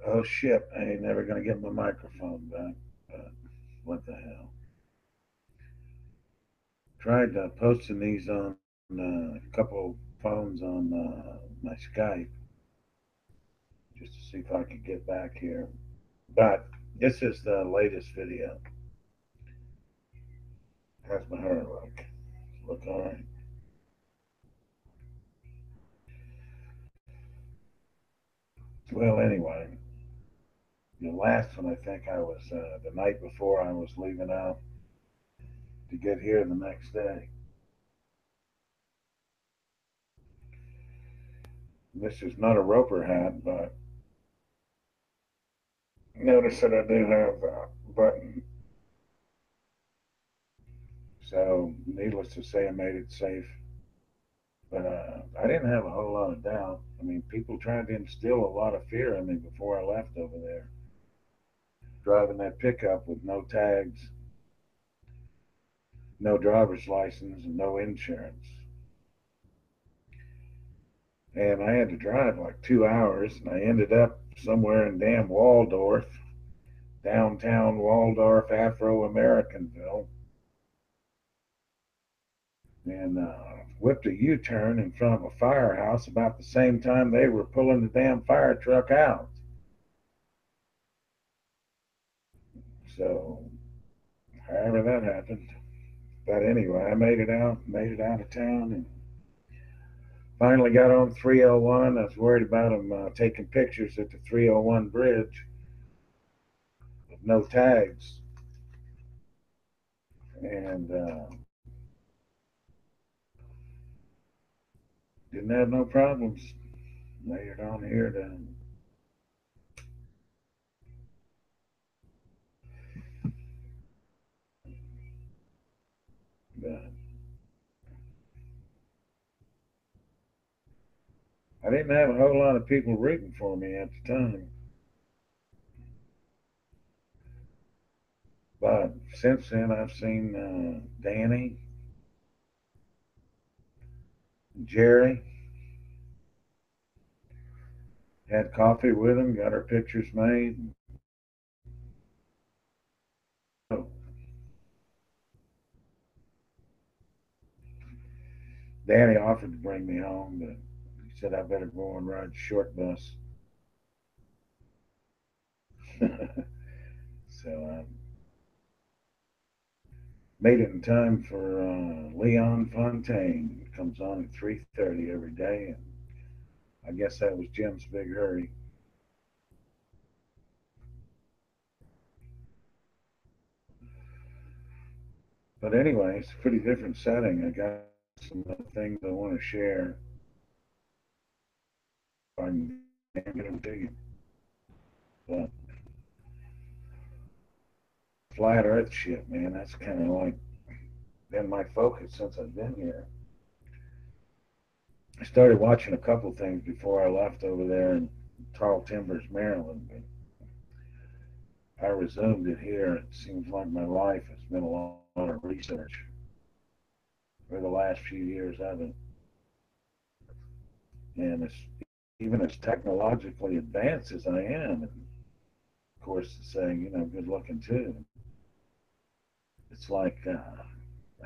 Oh shit, I ain't never gonna get my microphone back. But what the hell? Tried posting these on a couple phones on my Skype just to see if I could get back here. But this is the latest video. How's my hair look? Look alright. Well, anyway, the last one I think I was the night before I was leaving out to get here the next day. This is not a roper hat, but notice that I do have a button. So, needless to say, I made it safe. But I didn't have a whole lot of doubt. I mean, people tried to instill a lot of fear in me before I left over there. Driving that pickup with no tags, no driver's license, and no insurance. And I had to drive like 2 hours, and I ended up somewhere in damn Waldorf, downtown Waldorf, Afro Americanville, and whipped a U turn in front of a firehouse about the same time they were pulling the damn fire truck out. So, however that happened. But anyway, I made it out of town, and finally got on 301. I was worried about them taking pictures at the 301 bridge with no tags, and didn't have no problems. Made it on here to. Uh, I didn't have a whole lot of people rooting for me at the time, but since then I've seen Danny, Jerry, had coffee with him, got our pictures made. Oh, Danny offered to bring me home, but he said I better go and ride the short bus. So I made it in time for Leon Fontaine. It comes on at 3:30 every day, and I guess that was Jim's big hurry. But anyway, it's a pretty different setting. I got some things I want to share. I can get them to you. But flat Earth shit, man, that's kind of like been my focus since I've been here. I started watching a couple things before I left over there in Tall Timbers, Maryland. But I resumed it here. It seems like my life has been a lot of research for the last few years of it. And it's even as technologically advanced as I am, and of course, saying, good looking too. It's like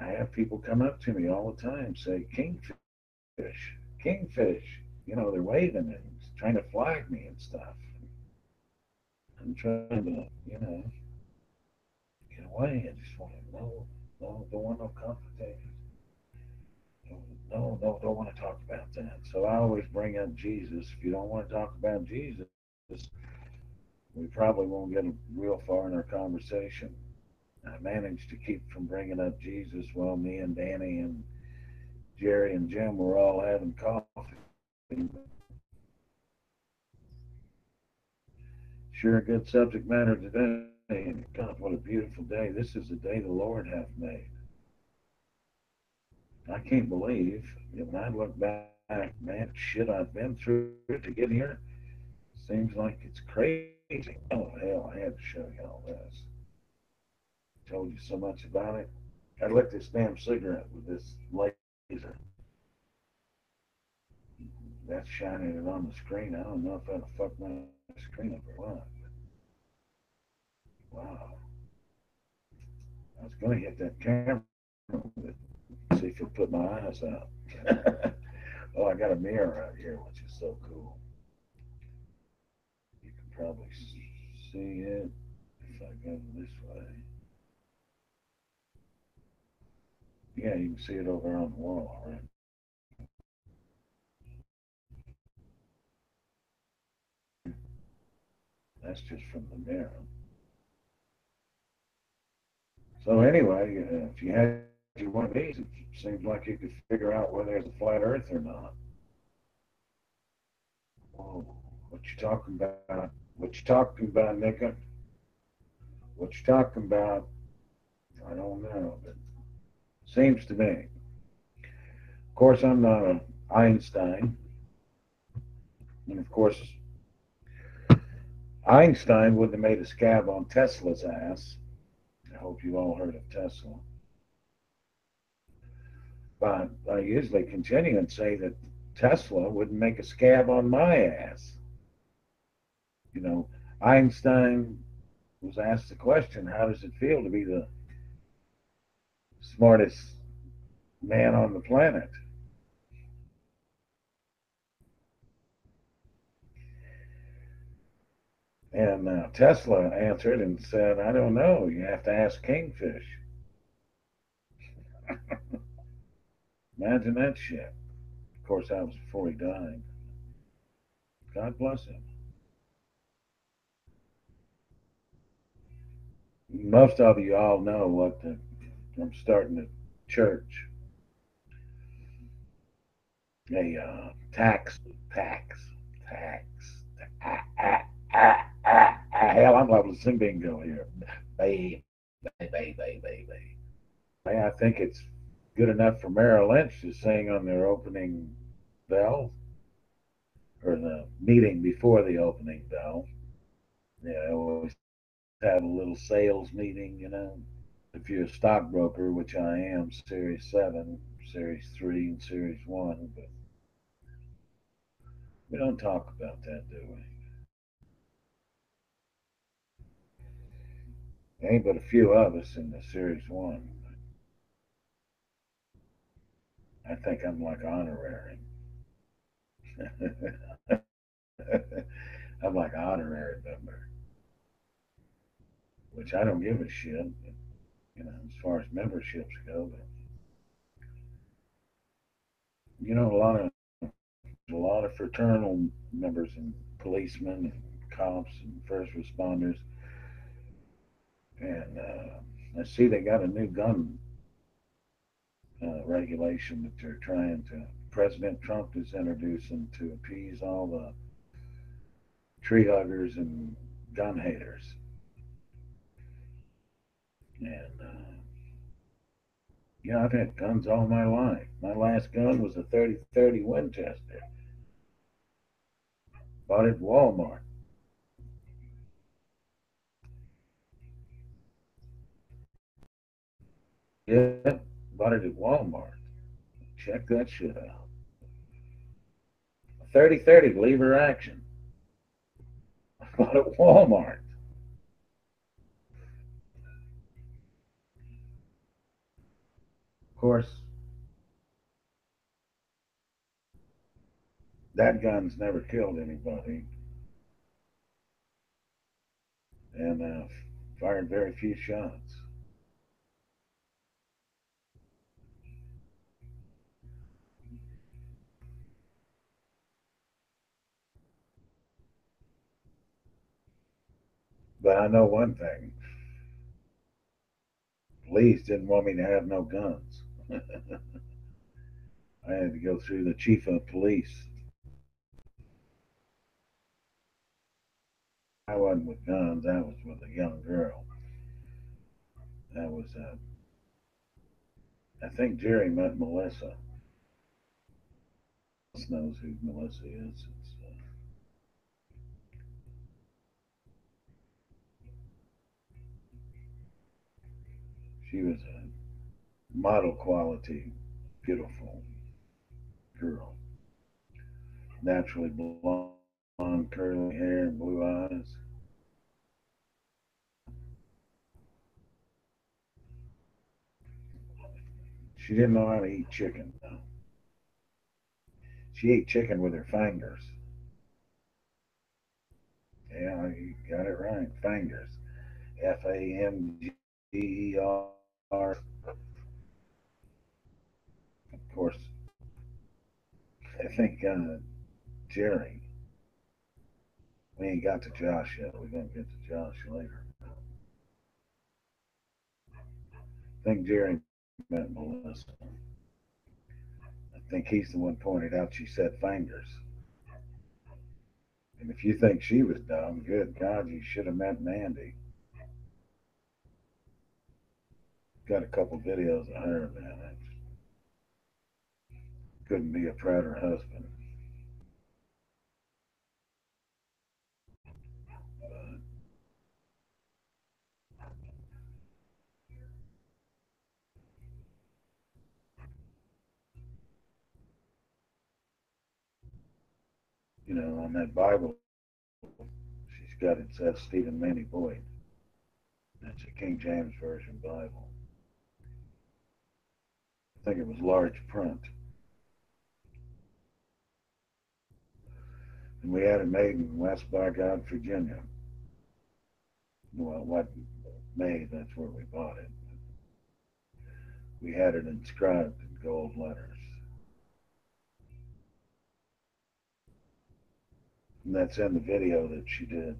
I have people come up to me all the time, say, Kingfish, Kingfish. They're waving and trying to flag me and stuff. I'm trying to, get away. I just want to, no, no, don't want no confrontation. No, no, don't want to talk about that. So I always bring up Jesus. If you don't want to talk about Jesus, we probably won't get real far in our conversation. I managed to keep from bringing up Jesus while me and Danny and Jerry and Jim were all having coffee. Sure, a good subject matter today. And God, what a beautiful day. This is the day the Lord hath made. I can't believe when I look back, man, shit I've been through to get here. Seems like it's crazy. Oh, hell, I had to show you all this. Told you so much about it. I lit this damn cigarette with this laser. That's shining it on the screen. I don't know if that'll fuck my screen over what? Wow. I was going to hit that camera with it. See if it put my eyes out. Oh, I got a mirror right here, which is so cool. You can probably see it if I go this way. Yeah, you can see it over on the wall, right? That's just from the mirror. So anyway, if you had you one of these, it seems like you could figure out whether there's a flat Earth or not. Whoa, what you talking about? What you talking about, Nika? What you talking about? I don't know, but seems to me. Of course, I'm not an Einstein, and of course, Einstein wouldn't have made a scab on Tesla's ass. I hope you all heard of Tesla. But I usually continue and say that Tesla wouldn't make a scab on my ass. You know, Einstein was asked the question, how does it feel to be the smartest man on the planet? And Tesla answered and said, I don't know. You have to ask Kingfish. Imagine that shit. Of course, that was before he died. God bless him. Most of you all know what I'm starting a church, a tax, tax. Hell, I'm level to sing bingo here. Bay, bay. I think it's good enough for Merrill Lynch to sing on their opening bell or the meeting before the opening bell. They always have a little sales meeting, you know. If you're a stockbroker, which I am, Series 7, Series 3, and Series 1, but we don't talk about that, do we? There ain't but a few of us in the Series 1. I think I'm like honorary. I'm like honorary member, which I don't give a shit, you know, as far as memberships go. But you know, a lot of fraternal members and policemen and cops and first responders, and I see they got a new gun regulation that they're trying to. President Trump is introducing to appease all the tree huggers and gun haters, and yeah, I've had guns all my life. My last gun was a 30-30 Winchester. Bought it at Walmart. Yeah, bought it at Walmart. Check that shit out. 30-30 lever action. Bought it at Walmart. Of course, that gun's never killed anybody, and fired very few shots. But I know one thing: police didn't want me to have no guns. I had to go through the chief of police. I wasn't with guns. I was with a young girl. That was, I think Jerry met Melissa. Knows who Melissa is. She was a model quality, beautiful girl, naturally blonde. blonde curly hair and blue eyes. She didn't know how to eat chicken, though. She ate chicken with her fingers. Yeah, you got it right. Fingers. Famger. Of course, I think Jerry. We ain't got to Josh yet. We're going to get to Josh later. I think Jerry met Melissa. I think he's the one pointed out she said fingers. And if you think she was dumb, good God, you should have met Mandy. Got a couple videos of her, man. I couldn't be a prouder husband. But, on that Bible, she's got it says Stephen Manny Boyd. That's a King James Version Bible. I think it was large print. And we had it made in West by God, Virginia. Well, what made, that's where we bought it. We had it inscribed in gold letters. And that's in the video that she did.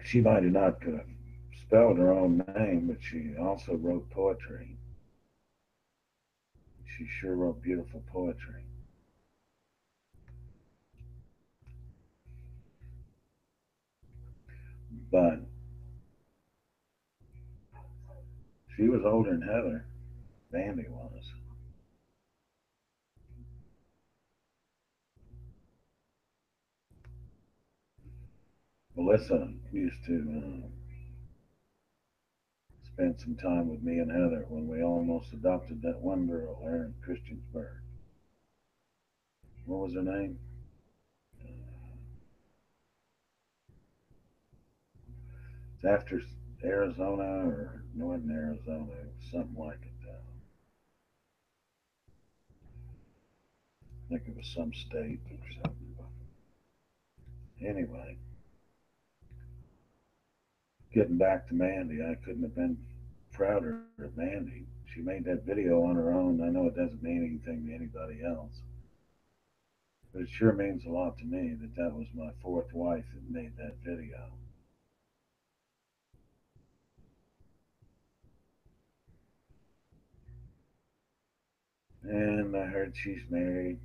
She might have not could have spelled her own name, but she also wrote poetry. She sure wrote beautiful poetry. But she was older than Heather. Mandy was. Melissa used to spend some time with me and Heather when we almost adopted that one girl there in Christiansburg. What was her name? It's after Arizona or northern Arizona. It was something like it. I think it was some state or something. Anyway, getting back to Mandy, I couldn't have been prouder of Mandy. She made that video on her own. I know it doesn't mean anything to anybody else, but it sure means a lot to me that that was my fourth wife that made that video. And I heard she's married.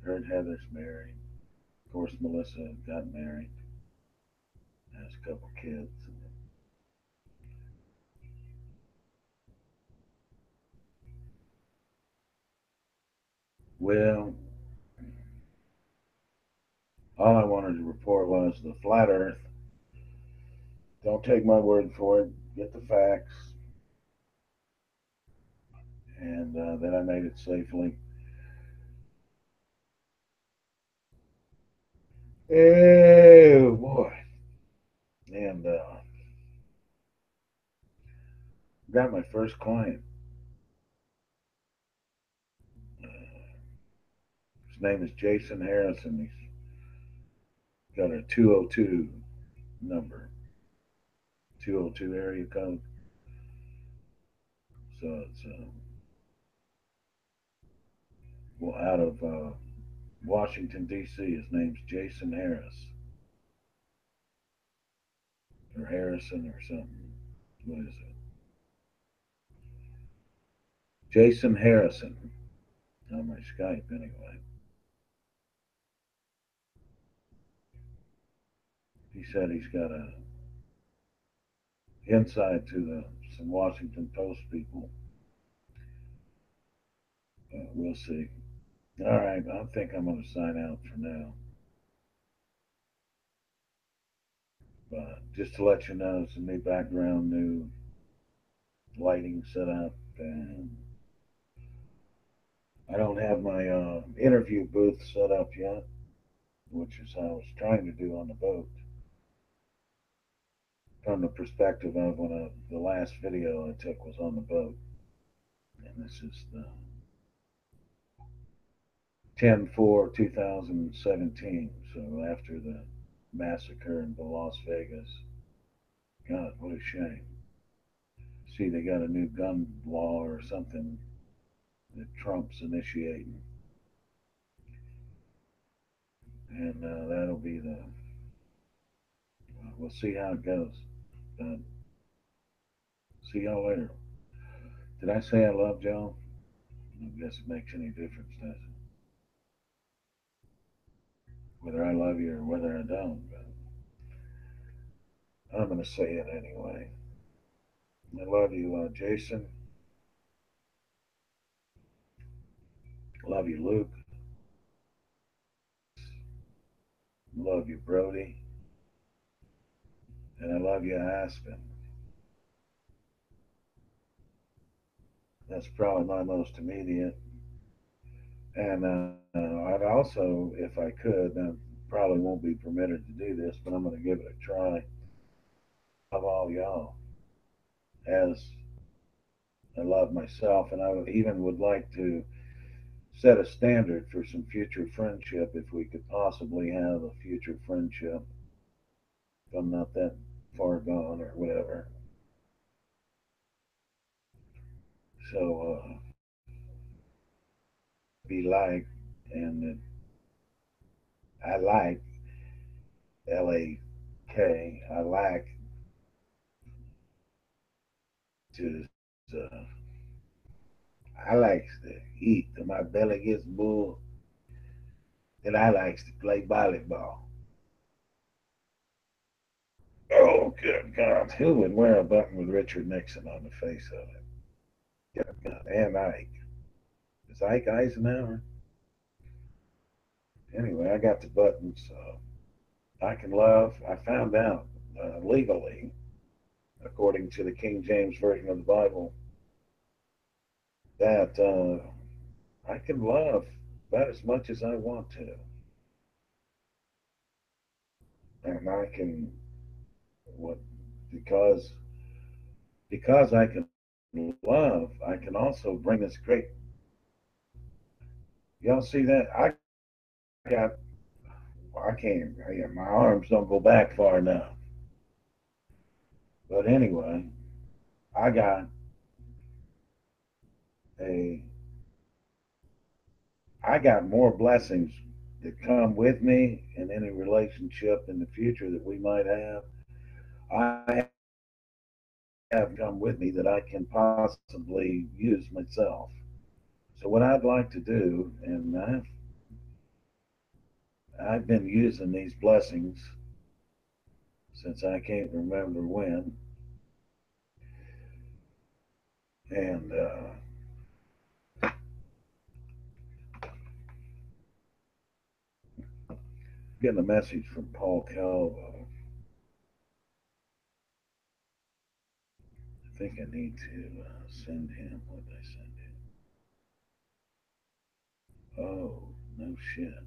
Heard Heather's married. Of course, Melissa got married, has a couple kids. Well, all I wanted to report was the flat Earth. Don't take my word for it. Get the facts, and that I made it safely. Oh boy! And got my first client. His name is Jason Harrison. He's got a 202 number, 202 area code. So it's well out of Washington D.C. His name's Jason Harris or Harrison or something. What is it? Jason Harrison on my Skype anyway. He said he's got a insight to some Washington Post people. We'll see. All right, I think I'm going to sign out for now. But just to let you know, it's a new background, new lighting setup, and I don't have my interview booth set up yet, which is how I was trying to do on the boat. From the perspective of the last video I took was on the boat, and this is the 10/4/2017. So after the massacre in Las Vegas, God, what a shame. See, they got a new gun law or something that Trump's initiating, and that'll be the. We'll see how it goes. But see y'all later. Did I say I love y'all? I guess it makes any difference, does it? Whether I love you or whether I don't. But I'm going to say it anyway. I love you, Jason. Love you, Luke. Love you, Brody. And I love you, Aspen. That's probably my most immediate. And I'd also, if I could, I probably won't be permitted to do this, but I'm going to give it a try. Love all y'all as I love myself. And I even would like to set a standard for some future friendship if we could possibly have a future friendship if I'm not that far gone or whatever. So, be like, and I like LAK. I like to, uh, I like to eat till my belly gets full. Then I like to play volleyball. Oh, good God. Who would wear a button with Richard Nixon on the face of it? Good God. And Ike. Is Ike Eisenhower? Anyway, I got the buttons. I can love. I found out legally, according to the King James Version of the Bible, that I can love about as much as I want to. And I can, what, because, because I can love, I can also bring this great. Y'all see that? Got, I can't, my arms don't go back far enough. But anyway, I got a I got more blessings that come with me in any relationship in the future that we might have. I have come with me that I can possibly use myself. So what I'd like to do, and I've been using these blessings since I can't remember when, and getting a message from Paul Calvo. I think I need to send him what I send him. Oh, no shit.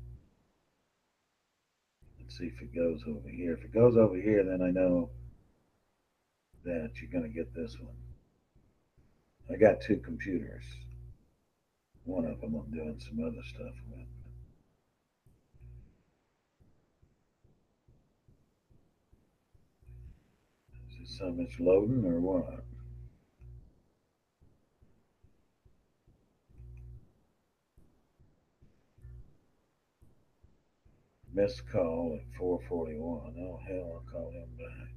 Let's see if it goes over here. If it goes over here, then I know that you're going to get this one. I got two computers. One of them I'm doing some other stuff with. Is it something that's loading or what? Missed call at 4:41. Oh hell, I'll call him back.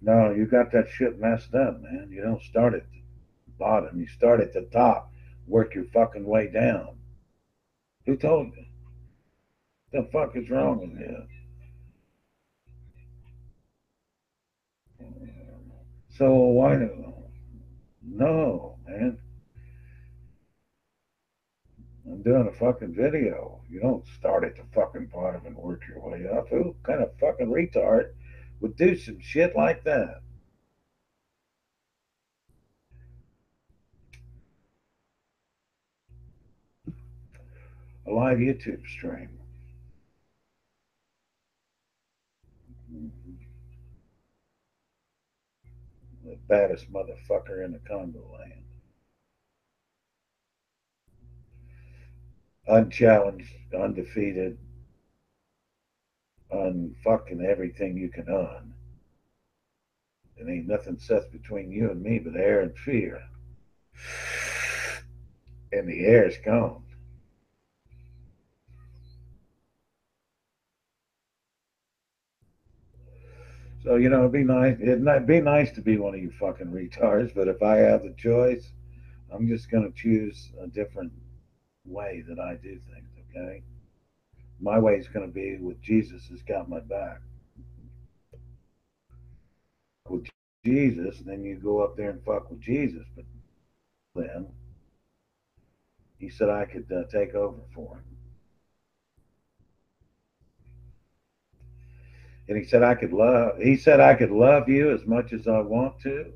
No, you got that shit messed up, man. You don't start at the bottom. You start at the top. Work your fucking way down. Who told you? The fuck is wrong with you? So why? No, man. I'm doing a fucking video. You don't start at the fucking bottom and work your way up. Who kind of fucking retard would do some shit like that? A live YouTube stream. The baddest motherfucker in the Congo land. Unchallenged, undefeated, unfucking everything you can un. It ain't nothing sets between you and me but air and fear. And the air's gone. So, it'd be nice. It'd be nice to be one of you fucking retards, but if I have the choice, I'm just going to choose a different way that I do things, okay? My way is going to be with Jesus has got my back. With Jesus, then you go up there and fuck with Jesus. But then he said I could take over for him. And he said I could love you as much as I want to.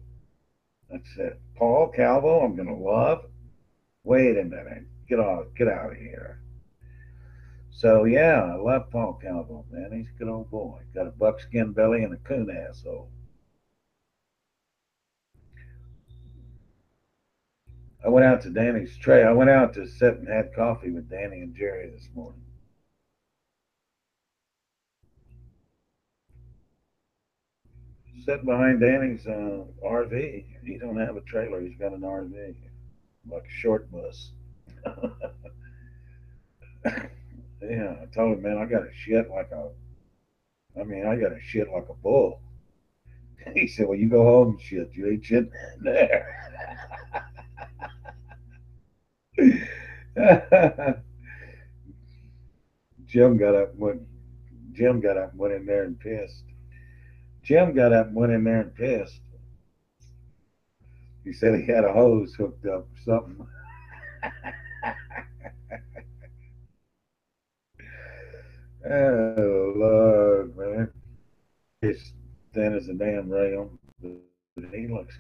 I said, Paul Calvo, I'm going to love. Wait a minute. Get out of here. So yeah, I love Paul Calvo, man. He's a good old boy. Got a buckskin belly and a coon asshole. I went out to Danny's tray. I went out to sit and had coffee with Danny and Jerry this morning. Sit behind Danny's RV. He don't have a trailer. He's got an RV, like a short bus. Yeah, I told him, man, I got to shit like a. I mean, I got to shit like a bull. He said, well, you go home and shit. You ain't shitting in there. Jim got up and went. Jim got up and went in there and pissed. Jim got up and went in there and pissed. He said he had a hose hooked up or something. Oh Lord, man. He's thin as a damn rail, but he looks.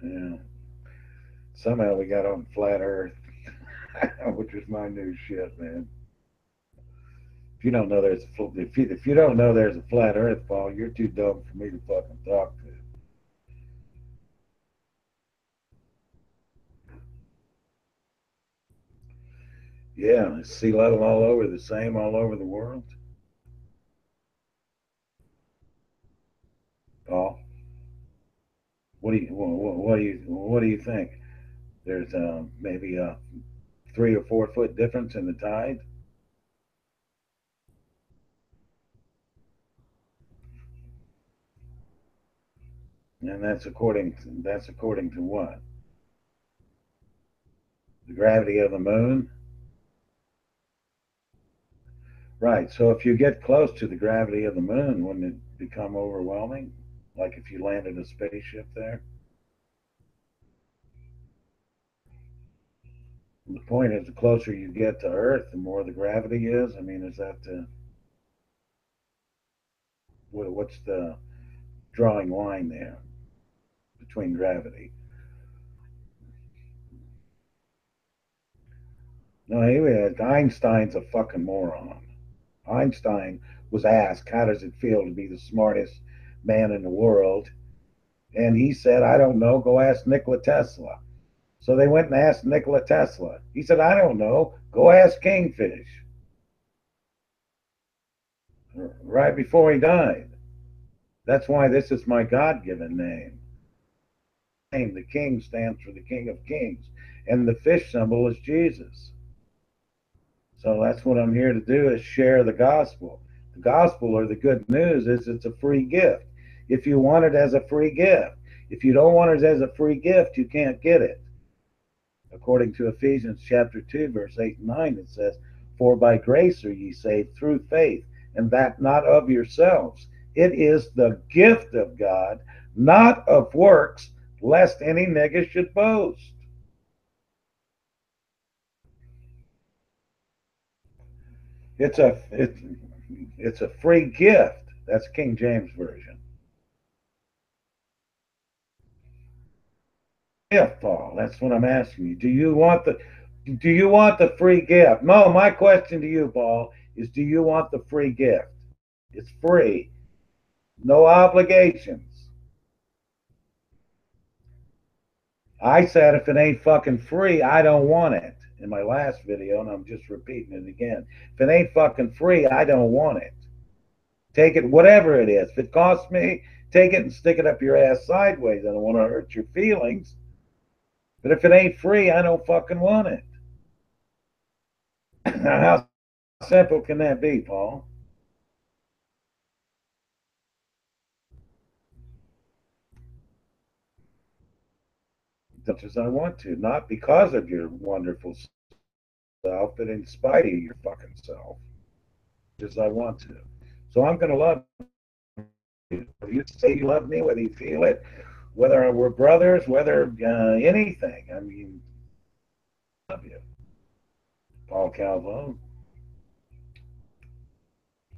Yeah. Somehow we got on flat Earth, which is my new shit, man. If you don't know there's if you don't know there's a flat Earth, Paul, you're too dumb for me to fucking talk to. Yeah, it's sea level all over, the same all over the world. Paul, what do you think? There's maybe a 3 or 4 foot difference in the tide, and that's according to what? The gravity of the moon. Right. So if you get close to the gravity of the moon, wouldn't it become overwhelming? Like if you landed a spaceship there? The point is, the closer you get to Earth, the more the gravity is. I mean, is that what's the drawing line there between gravity? No, anyway, Einstein's a fucking moron. Einstein was asked, how does it feel to be the smartest man in the world? And he said, I don't know, go ask Nikola Tesla. So they went and asked Nikola Tesla. He said, I don't know, go ask Kingfish. Right before he died. That's why this is my God given name. The king stands for the King of Kings, and the fish symbol is Jesus. So that's what I'm here to do, is share the gospel. The gospel, or the good news, is it's a free gift. If you want it as a free gift, if you don't want it as a free gift, you can't get it. According to Ephesians chapter 2, verse 8 and 9, it says, "For by grace are ye saved through faith, and that not of yourselves. It is the gift of God, not of works, lest any nigger should boast." It's a it's a free gift. That's King James version. Gift, Paul. That's what I'm asking you. Do you want the free gift? No, my question to you, Paul, is do you want the free gift? It's free. No obligations. I said if it ain't fucking free, I don't want it in my last video, and I'm just repeating it again. If it ain't fucking free, I don't want it. Take it, whatever it is. If it costs me, take it and stick it up your ass sideways. I don't want to hurt your feelings. But if it ain't free, I don't fucking want it. How simple can that be, Paul? As much as I want to, not because of your wonderful self, but in spite of your fucking self, as I want to. So I'm going to love you. Whether you say you love me, whether you feel it, whether we're brothers, whether anything. I mean, I love you, Paul Calvo.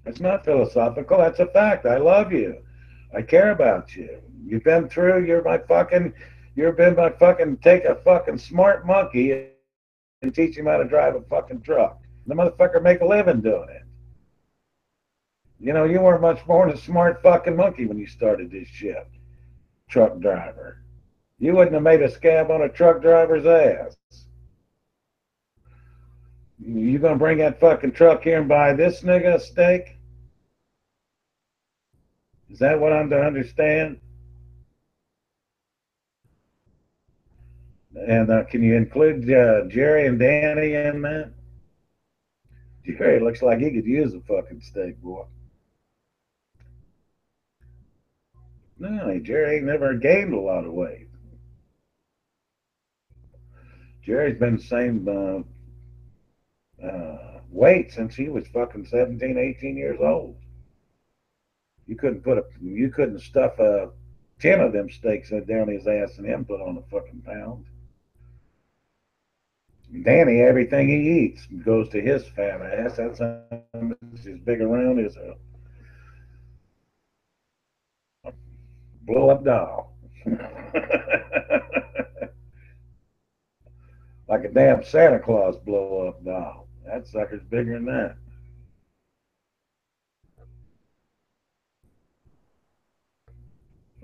It's not philosophical. That's a fact. I love you. I care about you. You've been through. You're my fucking. You've been my fucking. Take a fucking smart monkey and teach him how to drive a fucking truck. The motherfucker make a living doing it. You know, you weren't much more than a smart fucking monkey when you started this shit. Truck driver. You wouldn't have made a scab on a truck driver's ass. You gonna bring that fucking truck here and buy this nigga a steak? Is that what I'm to understand? And can you include Jerry and Danny in that? Jerry looks like he could use a fucking steak, boy. No, Jerry ain't never gained a lot of weight. Jerry's been the same weight since he was fucking 17, 18 years old. You couldn't stuff a 10 of them steaks down his ass and him put on a fucking pound. Danny, everything he eats goes to his fat ass. That's how much as big around as a blow up doll. Like a damn Santa Claus blow up doll. That sucker's bigger than that.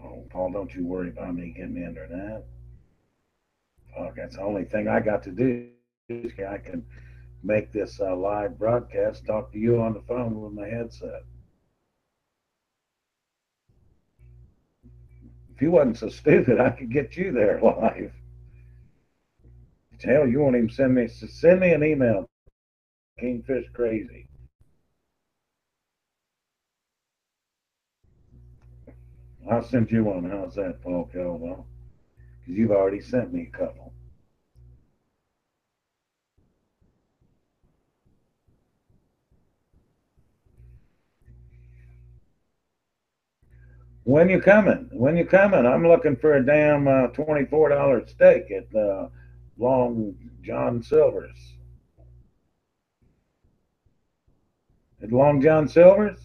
Oh, Paul, don't you worry about me getting into that. Fuck, that's the only thing I got to do. I can make this live broadcast, talk to you on the phone with my headset. If you wasn't so stupid, I could get you there live. Hell, you won't even send me an email. Kingfish crazy. I'll send you one. How's that, Paul Calvo? Because you've already sent me a couple. When you coming? When you coming? I'm looking for a damn $24 steak at Long John Silver's. At Long John Silver's?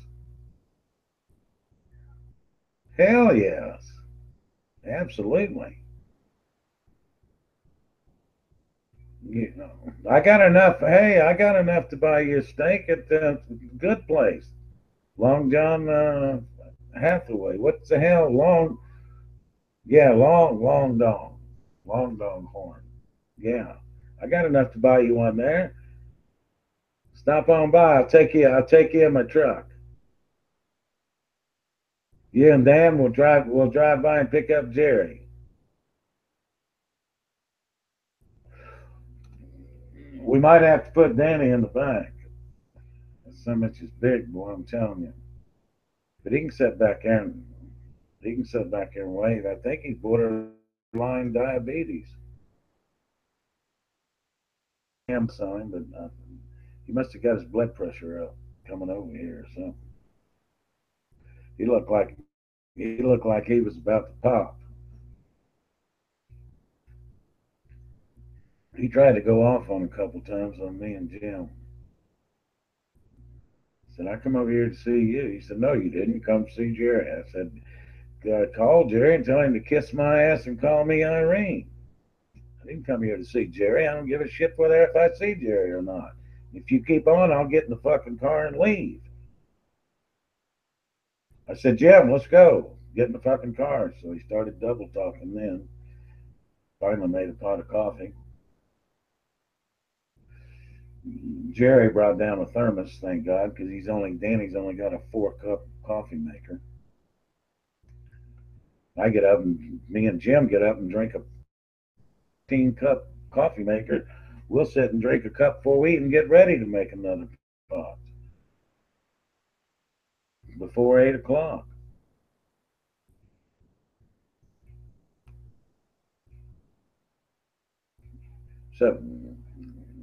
Hell yes. Absolutely. You know, I got enough. Hey, I got enough to buy you a steak at the good place. Long John Hathaway. What the hell? Yeah, long dong horn. Yeah, I got enough to buy you one there. Stop on by. I'll take you. I'll take you in my truck. You and Dan will drive. We'll drive by and pick up Jerry. We might have to put Danny in the back. So much is big, boy. I'm telling you. But he can sit back there and wave. I think he's borderline diabetes. Jim saw him, but he must have got his blood pressure up coming over here. So he looked like he was about to pop. He tried to go off on a couple times on me and Jim. I said, I come over here to see you. He said, no, you didn't. Come see Jerry. I said, call Jerry and tell him to kiss my ass and call me Irene. I didn't come here to see Jerry. I don't give a shit whether if I see Jerry or not. If you keep on, I'll get in the fucking car and leave. I said, Jim, let's go. Get in the fucking car. So he started double talking then. Finally made a pot of coffee. Jerry brought down a thermos, thank God, because Danny's only got a 4 cup coffee maker. I get up and me and Jim get up and drink a 15 cup coffee maker. We'll sit and drink a cup before we even get ready to make another pot before 8 o'clock. So,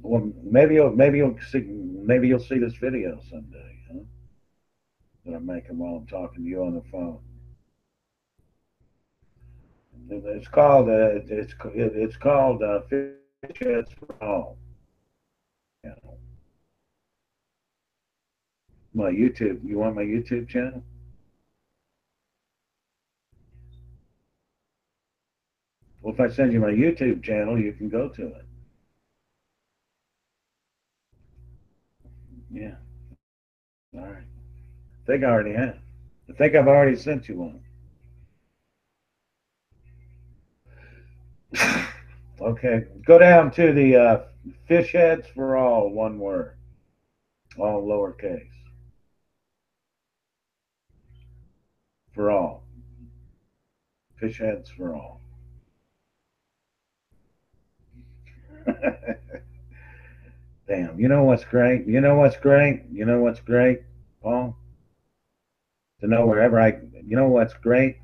well, maybe you'll see this video someday, huh? That I'm making while I'm talking to you on the phone. It's called Fish Heads for All. You know, my YouTube. You want my YouTube channel? Well, if I send you my YouTube channel, you can go to it. Yeah. All right. I think I already have. I think I've already sent you one. Okay. Go down to the Fish Heads for All, one word, all lowercase, for all. Fish Heads for All. Damn. You know what's great? You know what's great? You know what's great, Paul? To know wherever I, you know what's great?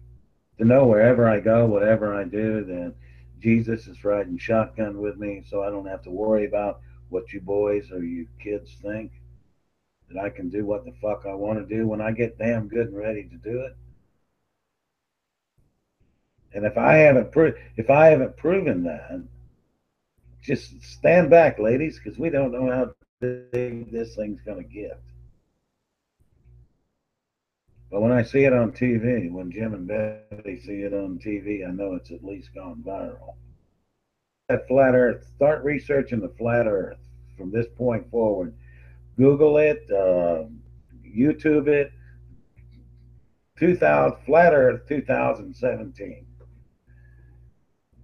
To know wherever I go, whatever I do, that Jesus is riding shotgun with me, so I don't have to worry about what you boys or you kids think. That I can do what the fuck I want to do when I get damn good and ready to do it. And if I haven't proven that, just stand back, ladies, because we don't know how big this thing's gonna get. But when I see it on TV, when Jim and Betty see it on TV, I know it's at least gone viral. That flat Earth. Start researching the flat Earth from this point forward. Google it, YouTube it. 2000 Flat Earth 2017,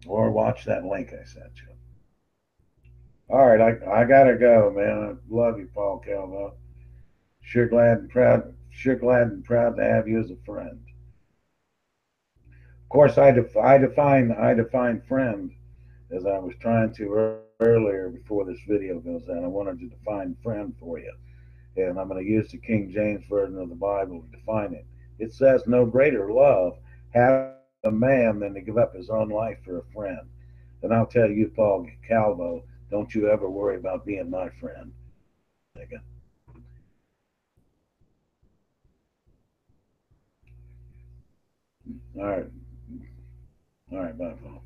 or watch that link I sent you. All right, I gotta go, man. I love you, Paul Calvo. Sure glad and proud to have you as a friend. Of course, I define friend as I was trying to earlier before this video goes out. I wanted to define friend for you, and I'm going to use the King James version of the Bible to define it. It says, "No greater love hath a man than to give up his own life for a friend." And I'll tell you, Paul Calvo, don't you ever worry about being my friend, nigga. All right, all right, bye, Paul.